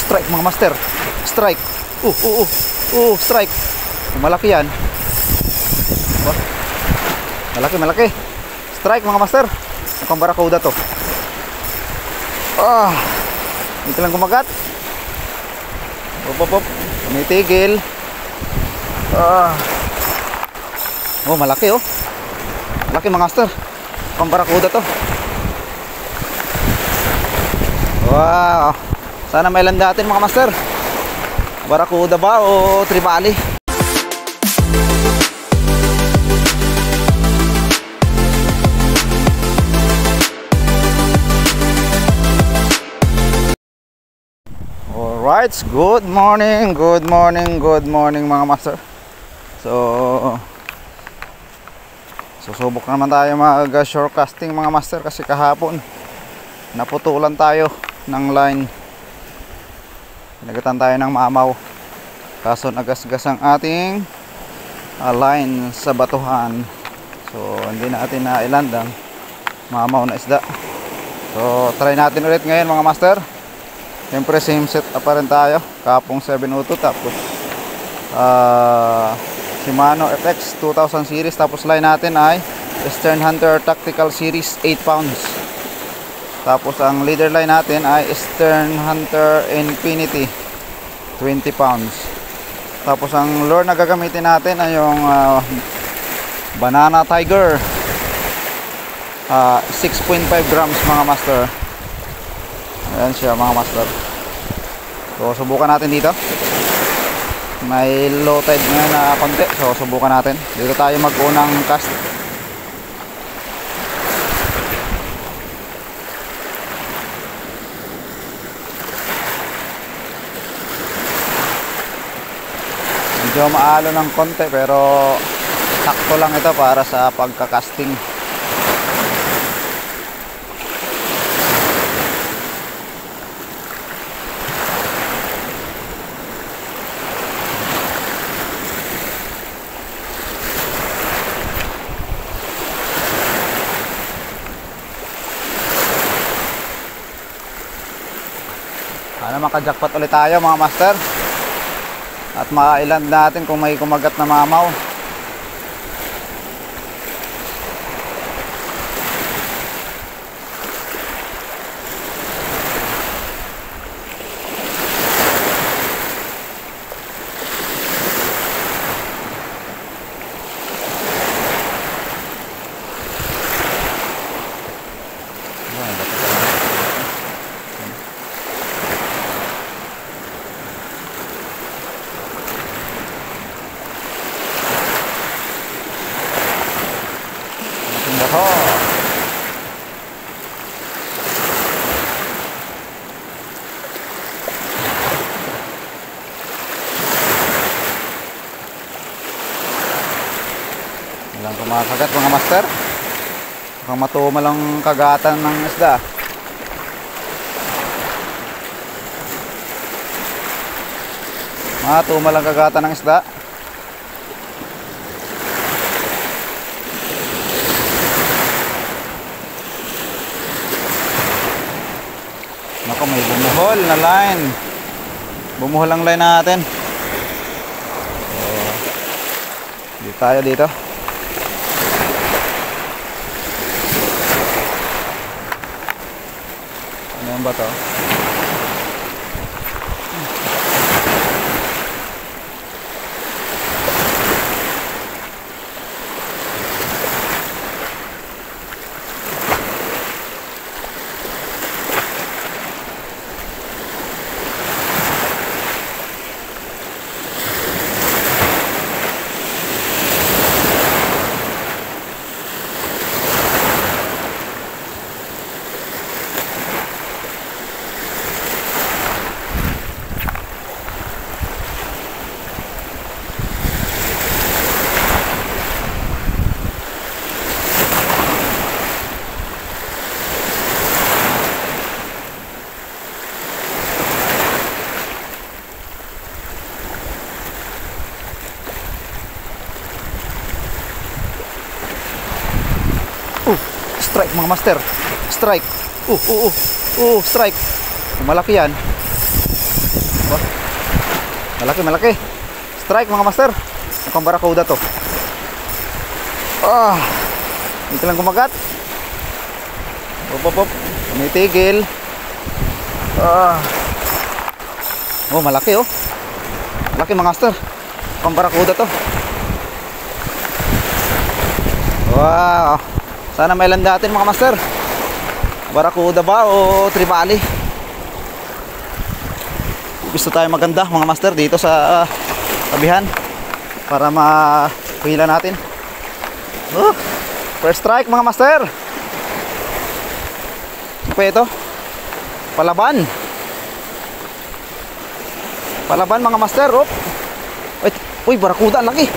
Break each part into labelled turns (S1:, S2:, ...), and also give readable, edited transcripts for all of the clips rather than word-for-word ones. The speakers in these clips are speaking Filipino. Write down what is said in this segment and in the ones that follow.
S1: Strike mga master. Strike. Strike. Malaki yan. Oh. Malaki. Strike mga master. Mukhang barakuda to. Dito lang kumagat. Op. Tumitigil. Oh, malaki oh. Malaki mga master. Mukhang barakuda to. Wow. Sana may landatin mga master. Barakuda ba o tribali? Alright, good morning mga master. So susubok naman tayo mag shore casting mga master, kasi kahapon naputulan tayo ng line. Pinagatan tayo ng mamaw, kaso nagasgas ang ating line sa batuhan. So hindi natin na-iland ang mamaw na isda. So try natin ulit ngayon mga master. Siyempre same set up pa rin tayo, kapong 702, tapos Shimano FX 2000 series, tapos line natin ay Eastern Hunter Tactical Series 8 pounds. Tapos ang leader line natin ay Eastern Hunter Infinity 20 pounds. Tapos ang lure na gagamitin natin ay yung Banana Tiger 6.5 grams mga master. Ayan siya mga master. So subukan natin dito. May low tide ngayon na konti, so subukan natin. Dito tayo mag-unang cast. Medyo maalo ng konti, pero sakto lang ito para sa pagka-casting. Sana maka-jackpot ulit tayo mga master, at ma-iland natin kung may kumagat na mamaw. Walang kumakagat mga master. Mukhang matumal ang kagatan ng isda. Matumal ang kagatan ng isda. Naku, may bumuhol na line. Bumuhol ang line natin. So, dito tayo dito. Ano ba to? Strike mga master. Strike. Strike. Malaki yan. Oh, malaki, malaki. Strike mga master. Mukhang barakuda to. Ah, dito lang kumagat. Op. Tumitigil. Ah. Oh, malaki oh. Malaki mga master. Mukhang barakuda to. Wow. Sana may landatin mga master. Barakuda ba o tribali? Gusto tayo maganda mga master dito sa tabihan para mahila natin. First strike mga master. Ano pa ito? Palaban. Palaban mga master. Uy, barakuda, laki.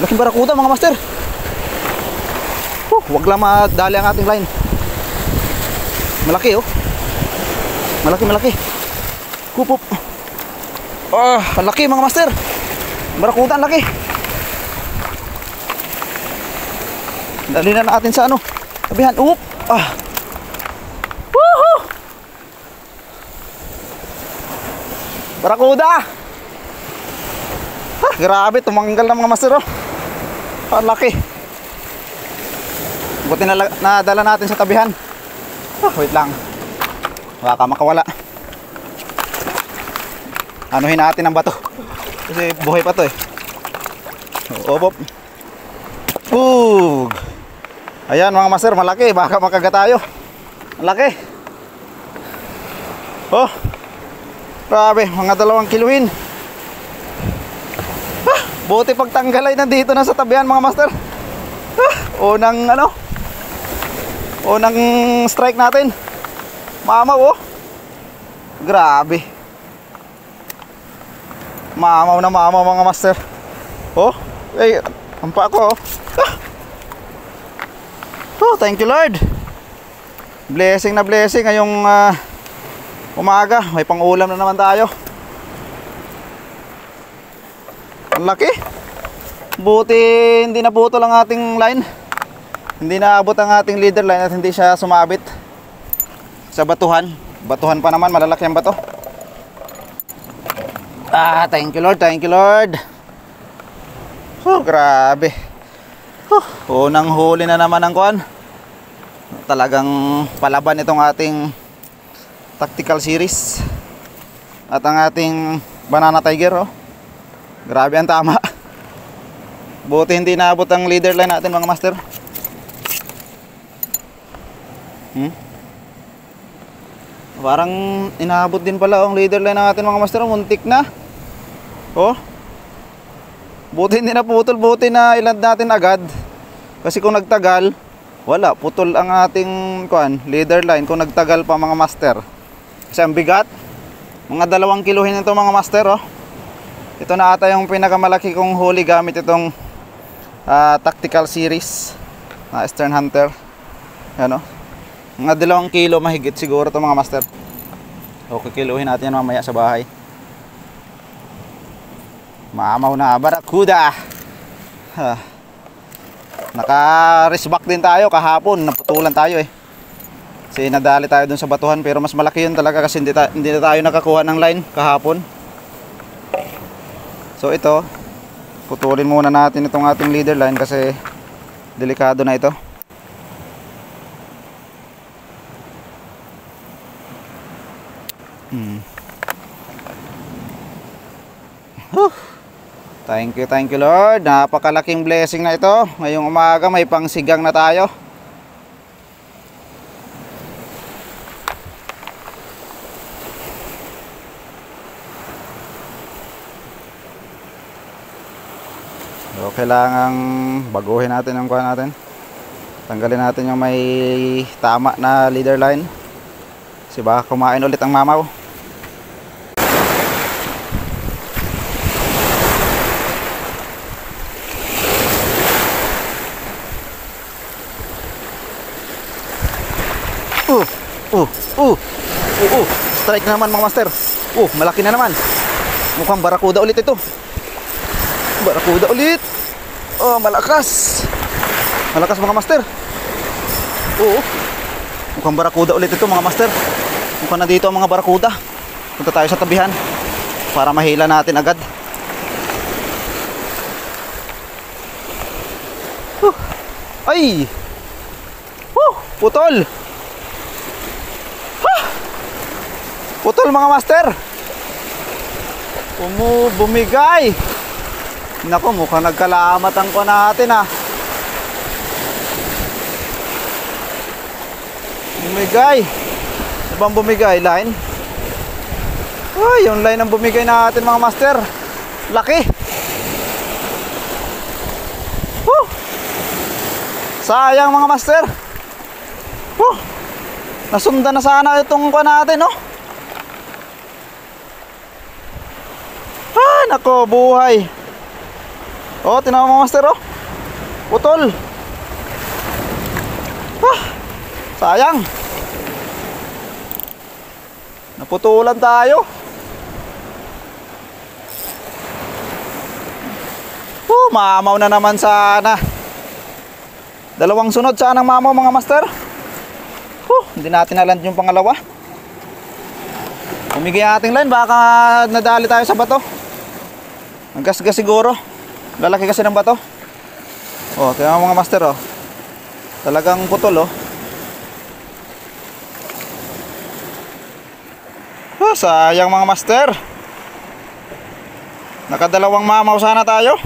S1: Laking barakuda mga master. Wag lang madali ang ating line. Malaki oh. Malaki. Kupup. Ang laki mga master. Barakuda, ang laki. Dali na natin sa ano, tabihan. Woohoo. Barakuda. Grabe, tumanggal na mga master oh. Ang laki. Buti na nadala natin sa tabihan. Wait lang. Baka makawala. Anuhin natin ang bato. Kasi buhay pa to eh. Opop. Ayan mga master, malaki. Baka makagat tayo. Malaki. Oh. Grabe, mga 2 kiluhin. Buti pagtanggal ay nandito na sa tabihan mga master. Unang strike natin. Mamaw oh. Grabe. Mamaw na mamaw mga master. Oh, ampa ako oh. Thank you Lord. Blessing na blessing ngayong umaga. May pang-ulam na naman tayo. Ang laki. Buti hindi naputol ang ating line. Hindi naabot ang ating leader line at hindi siya sumabit sa batuhan. Batuhan pa naman, malalaki ang bato. Thank you Lord, thank you Lord. Grabe. Unang huli na naman ang kuan. Talagang palaban itong ating tactical series. At ang ating banana tiger oh. Grabe ang tama. Buti hindi naabot ang leader line natin mga master. Parang inaabot din pala ang leader line natin mga master. Muntik na. Oh. Buti hindi na putol. Buti na iland natin agad. Kasi kung nagtagal, wala, putol ang ating leader line kung nagtagal pa mga master. Kasi ang bigat. Mga 2 kiluhin ito mga master oh. Ito na ata yung pinakamalaki kong huli gamit itong tactical series na Eastern Hunter. Yan oh. Mga 2 kilo mahigit siguro ito mga master. Okay, kiluhin natin yan mamaya sa bahay. Mamaw na barakuda. Naka-resback din tayo kahapon. Naputulan tayo eh. Kasi nadali tayo dun sa batuhan. Pero mas malaki yun talaga kasi hindi na tayo nakakuha ng line kahapon. So ito, putulin muna natin itong ating leader line kasi delikado na ito. Thank you Lord. Napakalaking blessing na ito. Ngayong umaga may pangsigang na tayo. So, kailangang baguhin natin yung kuha natin. Tanggalin natin yung may tama na leader line. Kasi baka kumain ulit ang mamaw. Strike na naman mga master. Malaki na naman. Mukhang barakuda ulit ito. Barakuda ulit. Malakas. Malakas mga master. Mukhang barakuda ulit ito mga master. Mukhang na dito ang mga barakuda. Punta tayo sa tabihan para mahila natin agad. Ay! Putol! Putol mga master! Bumigay! Nako, mukhang nagkalamat ang kuha natin ah. Bumigay! Ano bang bumigay? Line? Ay, yung line ang bumigay natin mga master. Laki! Sayang mga master. Nasundan na sana itong kuha natin, no? Nako, buhay. Tinawa mga master, putol. Sayang. Naputulan tayo. Mamaw na naman sana. Dalawang sunod sanang mamaw mga master. Hindi natin naland yung pangalawa. Umigay ating line, baka nadali tayo sa bato. Naggasgas siguro. Lalaki kasi ng bato. Tingnan mga master, talagang putol, sayang mga master. Nakadalawang mamaw sana tayo.